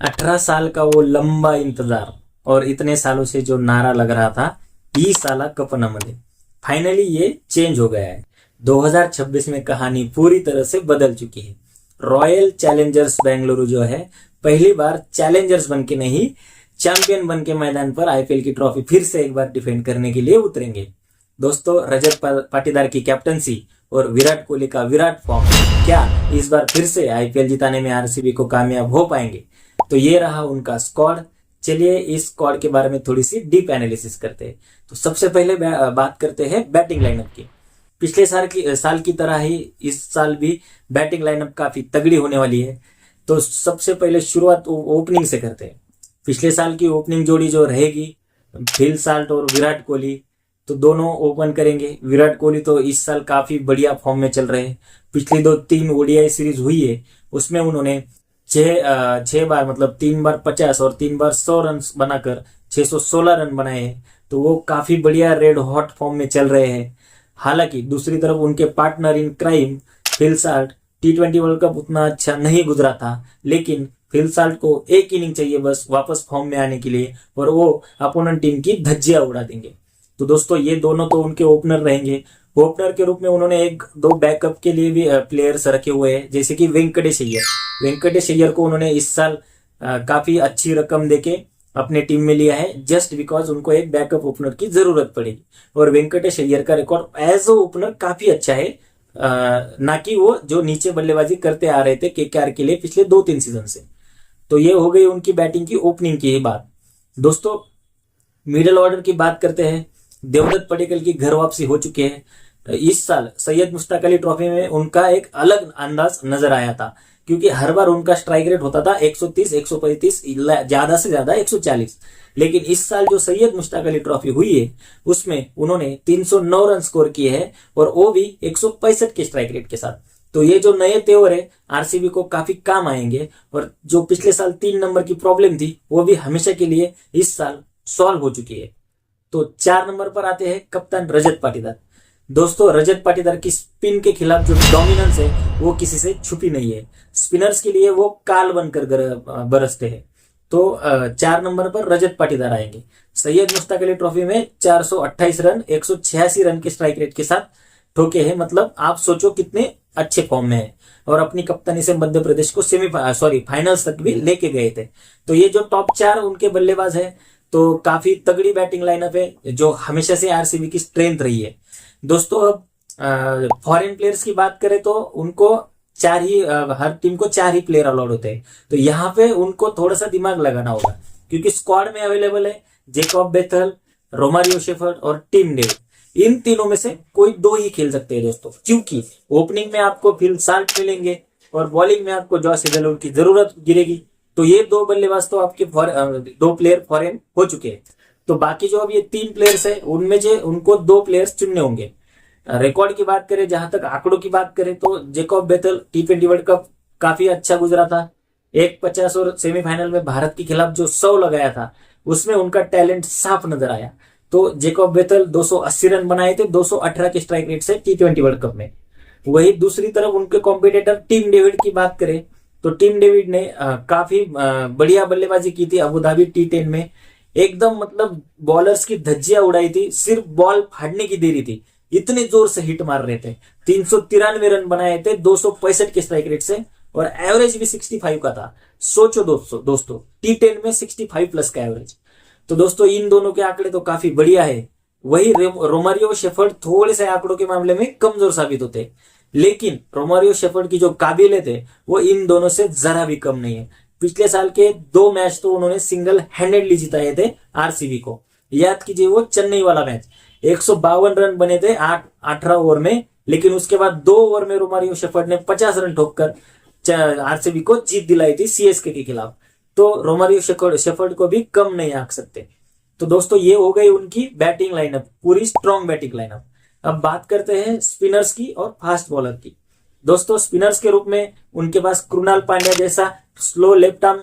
18 साल का वो लंबा इंतजार और इतने सालों से जो नारा लग रहा था ई साला कपनामध्ये, फाइनली ये चेंज हो गया है। 2026 में कहानी पूरी तरह से बदल चुकी है। रॉयल चैलेंजर्स बेंगलुरु जो है पहली बार चैलेंजर्स बन के नहीं, चैंपियन बन के मैदान पर आईपीएल की ट्रॉफी फिर से एक बार डिफेंड करने के लिए उतरेंगे। दोस्तों, रजत पाटीदार की कैप्टनसी और विराट कोहली का विराट फॉर्म क्या इस बार फिर से आईपीएल जिताने में आरसीबी को कामयाब हो पाएंगे? तो ये रहा उनका स्क्वाड। चलिए इस स्क्वाड के बारे में थोड़ी सी डीप एनालिसिस करते हैं। तो सबसे पहले बात करते हैं बैटिंग लाइनअप की। पिछले साल की तरह ही इस साल भी बैटिंग लाइनअप काफी तगड़ी होने वाली है। तो सबसे पहले शुरुआत ओपनिंग से करते हैं। पिछले साल की ओपनिंग जोड़ी जो रहेगी फिल साल्ट और विराट कोहली, तो दोनों ओपन करेंगे। विराट कोहली तो इस साल काफी बढ़िया फॉर्म में चल रहे हैं। पिछली 2-3 ओडीआई सीरीज हुई है, उसमें उन्होंने छह बार मतलब 3 बार 50 और 3 बार 100 रन बनाकर 616 रन बनाए हैं। तो वो काफी बढ़िया रेड हॉट फॉर्म में चल रहे हैं। हालांकि दूसरी तरफ उनके partner in crime Phil Salt T20 world cup उतना अच्छा नहीं गुजरा था, लेकिन फिल साल्ट को एक इनिंग चाहिए बस वापस फॉर्म में आने के लिए और वो अपोनेंट टीम की धज्जियां उड़ा देंगे। तो दोस्तों, ये दोनों तो उनके ओपनर रहेंगे। ओपनर के रूप में उन्होंने 1-2 बैकअप के लिए भी प्लेयर्स रखे हुए हैं, जैसे कि वेंकटेश अय्यर को उन्होंने इस साल काफी अच्छी रकम देके अपने टीम में लिया है, जस्ट बिकॉज उनको एक बैकअप ओपनर की जरूरत पड़ेगी। और वेंकटेश अय्यर का रिकॉर्ड एज ओ ओपनर काफी अच्छा है, ना कि वो जो नीचे बल्लेबाजी करते आ रहे थे केकेआर के लिए पिछले 2-3 सीजन से। तो ये हो गई उनकी बैटिंग की ओपनिंग की ही बात। दोस्तों, मिडिल ऑर्डर की बात करते हैं। देवदत्त पडिक्कल की घर वापसी हो चुकी है। इस साल सैयद मुश्ताक अली ट्रॉफी में उनका एक अलग अंदाज नजर आया था, क्योंकि हर बार उनका स्ट्राइक रेट होता था 130, 135, ज्यादा से ज्यादा 140। लेकिन इस साल जो सैयद मुश्ताक अली ट्रॉफी हुई है उसमें उन्होंने 309 रन स्कोर किए हैं, और वो भी 165 के स्ट्राइक रेट के साथ। तो ये जो नए तेवर है आरसीबी को काफी काम आएंगे, और जो पिछले साल 3 नंबर की प्रॉब्लम थी वो भी हमेशा के लिए इस साल सॉल्व हो चुकी है। तो 4 नंबर पर आते हैं कप्तान रजत पाटीदार। दोस्तों, रजत पाटीदार की स्पिन के खिलाफ जो डोमिनेंस है वो किसी से छुपी नहीं है। स्पिनर्स के लिए वो काल बनकर बरसते हैं। तो 4 नंबर पर रजत पाटीदार आएंगे। सैयद मुश्ताक अली ट्रॉफी में 428 रन 186 रन के स्ट्राइक रेट के साथ ठोके हैं। मतलब आप सोचो कितने अच्छे फॉर्म में है, और अपनी कप्तानी से मध्य प्रदेश को फाइनल्स तक भी लेके गए थे। तो ये जो टॉप 4 उनके बल्लेबाज है, तो काफी तगड़ी बैटिंग लाइनअप है, जो हमेशा से आरसीबी की स्ट्रेंथ रही है। दोस्तों, अब फॉरेन प्लेयर्स की बात करें तो उनको हर टीम को 4 ही प्लेयर अलाउड होते हैं। तो यहाँ पे उनको थोड़ा सा दिमाग लगाना होगा, क्योंकि स्क्वाड में अवेलेबल है जैकब बेथल, रोमारियो शेफर्ड और टिम डेविड। इन तीनों में से कोई 2 ही खेल सकते हैं दोस्तों, क्योंकि ओपनिंग में आपको फिल साल्ट मिलेंगे और बॉलिंग में आपको जॉस हेजलवुड की जरूरत गिरेगी। तो ये 2 बल्लेबाज तो आपके 2 प्लेयर फॉरेन हो चुके हैं। तो बाकी जो अब ये 3 प्लेयर्स है उनमें जो उनको 2 प्लेयर्स चुनने होंगे। रिकॉर्ड की बात करें, जहां तक आंकड़ों की बात करें, तो Jacob Bethell T20 world cup काफी अच्छा गुजरा था। 150 और सेमीफाइनल में भारत के खिलाफ जो 100 लगाया था उसमें उनका टैलेंट साफ नजर आया। तो जैकब बेथल 280 रन बनाए थे 218 के स्ट्राइक रेट से T20 वर्ल्ड कप में। वही दूसरी तरफ उनके कॉम्पिटिटर टिम डेविड की बात करें तो टिम डेविड ने काफी बढ़िया बल्लेबाजी की थी अबुधाबी T10 में। एकदम मतलब बॉलर्स की धज्जियां उड़ाई थी, सिर्फ बॉल फाड़ने की देरी थी, इतने जोर से हिट मार रहे थे। 393 रन बनाए थे 265 के स्ट्राइक रेट से, और एवरेज भी 65 का था। सोचो दोस्तों T10 में 65 प्लस का एवरेज। तो दोस्तों, इन दोनों के आंकड़े तो काफी बढ़िया है। वही रोमारियो शेफर्ड थोड़े से आंकड़ों के मामले में कमजोर साबित होते, लेकिन रोमारियो शेफर्ड की जो काबिलियत है वो इन दोनों से जरा भी कम नहीं है। पिछले साल के 2 मैच तो उन्होंने सिंगल हैंडेडली जिताए थे आरसीबी को। याद कीजिए वो चेन्नई वाला मैच, 152 रन बने थे 18 ओवर में, लेकिन उसके बाद 2 ओवर में रोमारियो शेफर्ड ने 50 रन ठोककर आरसीबी को जीत दिलाई थी सीएसके के खिलाफ। तो रोमारियो शेफर्ड को भी कम नहीं आंक सकते। तो दोस्तों, ये हो गई उनकी बैटिंग लाइनअप, पूरी स्ट्रॉन्ग बैटिंग लाइनअप। अब बात करते हैं स्पिनर्स की और फास्ट बॉलर की। दोस्तों, स्पिनर्स के रूप में उनके पास कृणाल पांड्या जैसा स्लो लेफ्ट आर्म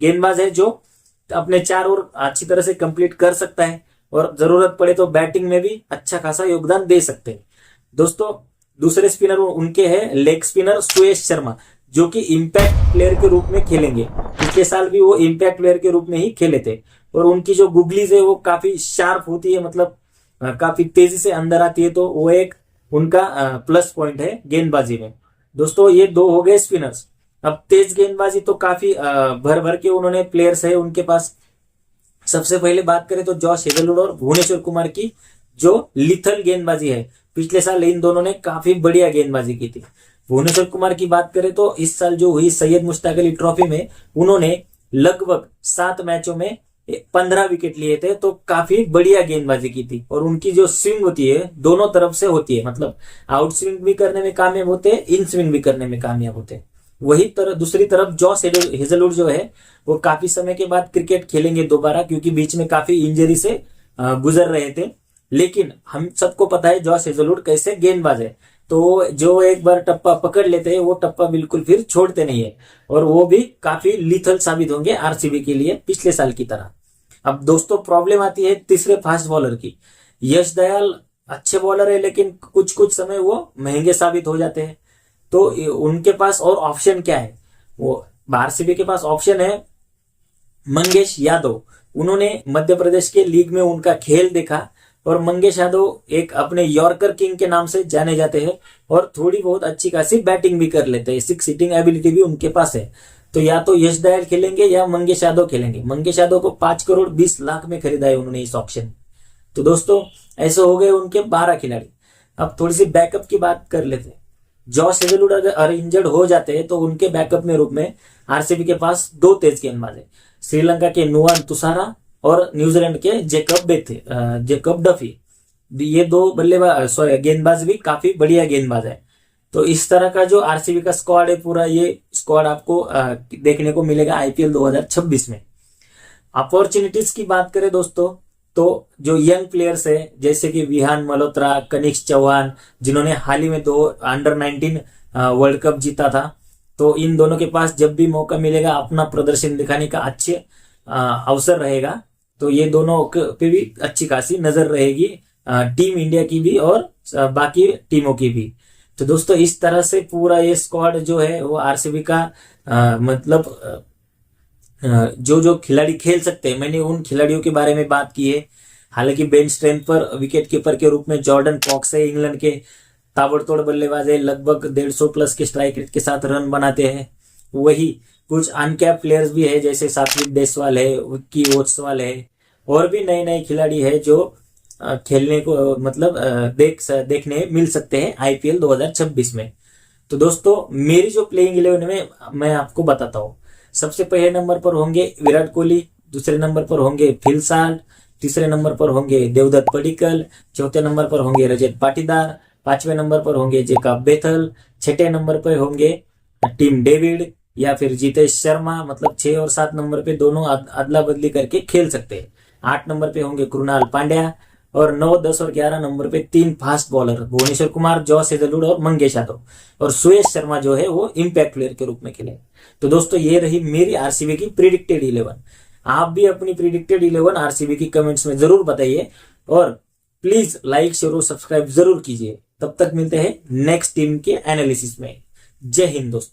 गेंदबाज है, जो अपने 4 ओवर अच्छी तरह से कंप्लीट कर सकता है, और जरूरत पड़े तो बैटिंग में भी अच्छा खासा योगदान दे सकते हैं। दोस्तों, दूसरे स्पिनर उनके हैं लेग स्पिनर सुयश शर्मा। जो कि इम्पैक्ट प्लेयर के रूप में खेलेंगे। पिछले साल भी वो इम्पैक्ट प्लेयर के रूप में ही खेले थे और उनकी जो गुगलीज है वो काफी शार्प होती है, मतलब काफी तेजी से अंदर आती है, तो वो एक उनका प्लस पॉइंट है गेंदबाजी में। दोस्तों ये दो हो गए स्पिनर्स। अब तेज गेंदबाजी तो काफी भर भर के उन्होंने प्लेयर्स है उनके पास। सबसे पहले बात करें तो जॉश हेजलवुड और भुवनेश्वर कुमार की जो लिथल गेंदबाजी है, पिछले साल इन दोनों ने काफी बढ़िया गेंदबाजी की थी। भुवनेश्वर कुमार की बात करें तो इस साल जो हुई सैयद मुश्ताक अली ट्रॉफी में उन्होंने लगभग 7 मैचों में 15 विकेट लिए थे, तो काफी बढ़िया गेंदबाजी की थी। और उनकी जो स्विंग होती है दोनों तरफ से होती है, मतलब आउट स्विंग भी करने में कामयाब होते हैं, इन स्विंग भी करने में कामयाब होते हैं। वही तरह दूसरी तरफ जॉश हेजलवुड जो है वो काफी समय के बाद क्रिकेट खेलेंगे दोबारा, क्योंकि बीच में काफी इंजरी से गुजर रहे थे। लेकिन हम सबको पता है जॉश हेजलवुड कैसे गेंदबाज है, तो जो एक बार टप्पा पकड़ लेते हैं वो टप्पा बिल्कुल फिर छोड़ते नहीं है, और वो भी काफी लीथल साबित होंगे आरसीबी के लिए पिछले साल की तरह। अब दोस्तों प्रॉब्लम आती है तीसरे फास्ट बॉलर की। यश दयाल अच्छे बॉलर है, लेकिन कुछ कुछ समय वो महंगे साबित हो जाते हैं। तो उनके पास और ऑप्शन क्या है? वो आरसीबी के पास ऑप्शन है मंगेश यादव। उन्होंने मध्य प्रदेश के लीग में उनका खेल देखा, और मंगेश यादव एक अपने यॉर्कर किंग के नाम से जाने जाते हैं और थोड़ी बहुत अच्छी खासी बैटिंग भी कर लेते हैं, 6 हिटिंग एबिलिटी भी उनके पास है। तो या तो यश दयाल खेलेंगे या मंगेश यादव खेलेंगे। मंगेश यादव को 5 करोड़ 20 लाख में खरीदा है उन्होंने इस ऑप्शन। तो दोस्तों ऐसे हो गए उनके 12 खिलाड़ी। अब थोड़ी सी बैकअप की बात कर लेते हैं। जॉश हेजलवुड अगर इंजर्ड हो जाते हैं तो उनके बैकअप में रूप में आरसीबी के पास 2 तेज गेंदबाज है, श्रीलंका के नुआन तुषारा और न्यूजीलैंड के जेकब डफी। ये 2 बल्लेबाज गेंदबाज भी काफी बढ़िया गेंदबाज है। तो इस तरह का जो आरसीबी का स्क्वाड है पूरा, ये स्क्वाड आपको देखने को मिलेगा आईपीएल 2026 में। अपॉर्चुनिटीज की बात करें दोस्तों, तो जो यंग प्लेयर्स है जैसे कि विहान मल्होत्रा, कनिष्क चौहान, जिन्होंने हाल ही में 2 अंडर 19 वर्ल्ड कप जीता था, तो इन दोनों के पास जब भी मौका मिलेगा अपना प्रदर्शन दिखाने का अच्छे अवसर रहेगा। तो ये दोनों पे भी अच्छी खासी नजर रहेगी, टीम इंडिया की भी और बाकी टीमों की भी। तो दोस्तों इस तरह से पूरा ये स्क्वाड जो है वो आरसीबी का मतलब जो जो खिलाड़ी खेल सकते हैं, मैंने उन खिलाड़ियों के बारे में बात की है। हालांकि बेंच स्ट्रेंथ पर विकेट कीपर के रूप में जॉर्डन कॉक्स है, इंग्लैंड के ताबड़तोड़ बल्लेबाज है, लगभग 150 प्लस के स्ट्राइक रेट के साथ रन बनाते हैं। वही कुछ अनकैप प्लेयर्स भी है जैसे सात्विक देसवाल है, विक्की ओट्सवाल है, और भी नए नए खिलाड़ी है जो खेलने को मतलब देखने मिल सकते हैं आईपीएल 2026 में। तो दोस्तों मेरी जो प्लेइंग 11 में मैं आपको बताता हूँ। सबसे पहले नंबर पर होंगे विराट कोहली, दूसरे नंबर पर होंगे फिल साल्ट, तीसरे नंबर पर होंगे देवदत्त पडिक्कल, चौथे नंबर पर होंगे रजत पाटीदार, 5वें नंबर पर होंगे जेकब बेथल, 6ठे नंबर पर होंगे टीम डेविड या फिर जितेश शर्मा। मतलब 6 और 7 नंबर पे दोनों अदला बदली करके खेल सकते हैं। 8 नंबर पे होंगे कृणाल पांड्या, और 9, 10 और 11 नंबर पे 3 fast bowler Bhuvneshwar Kumar, Josh Hazlewood और मंगेश यादव, और सुयश शर्मा जो है वो इम्पैक्ट प्लेयर के रूप में खेले। तो दोस्तों ये रही मेरी आरसीबी की प्रिडिक्टेड 11। आप भी अपनी प्रिडिक्टेड 11 आरसीबी की कमेंट्स में जरूर बताइए, और प्लीज लाइक शेयर और सब्सक्राइब जरूर कीजिए। तब तक मिलते हैं नेक्स्ट टीम के एनालिसिस में। जय हिंद दोस्तों।